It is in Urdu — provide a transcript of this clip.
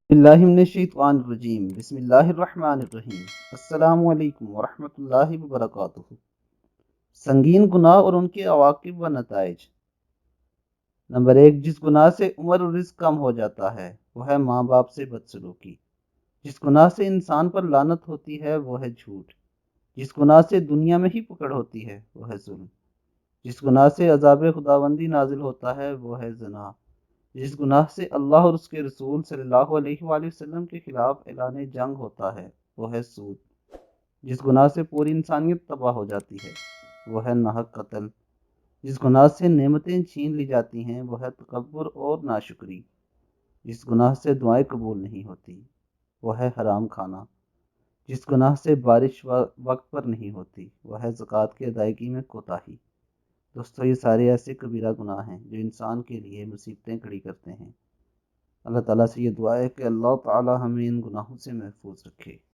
اللہ من الشیطان الرجیم بسم اللہ الرحمن الرحیم السلام علیکم ورحمۃ اللہ وبرکاتہ۔ سنگین گناہ اور ان کے عواقب و نتائج۔ نمبر 1، جس گناہ سے عمر و رزق کم ہو جاتا ہے وہ ہے ماں باپ سے بدسلوکی۔ جس گناہ سے انسان پر لعنت ہوتی ہے وہ ہے جھوٹ۔ جس گناہ سے دنیا میں ہی پکڑ ہوتی ہے وہ ہے ظلم۔ جس گناہ سے عذاب خداوندی نازل ہوتا ہے وہ ہے زنا۔ جس گناہ سے اللہ اور اس کے رسول صلی اللہ علیہ وآلہ وسلم کے خلاف اعلان جنگ ہوتا ہے وہ ہے سود۔ جس گناہ سے پوری انسانیت تباہ ہو جاتی ہے وہ ہے ناحق قتل۔ جس گناہ سے نعمتیں چھین لی جاتی ہیں وہ ہے تکبر اور ناشکری۔ جس گناہ سے دعائیں قبول نہیں ہوتی وہ ہے حرام کھانا۔ جس گناہ سے بارش وقت پر نہیں ہوتی وہ ہے زکوٰۃ کی ادائیگی میں کوتاہی۔ دوستو، یہ سارے ایسے کبیرہ گناہ ہیں جو انسان کے لیے مصیبتیں کھڑی کرتے ہیں۔ اللہ تعالیٰ سے یہ دعا ہے کہ اللہ تعالیٰ ہمیں ان گناہوں سے محفوظ رکھے۔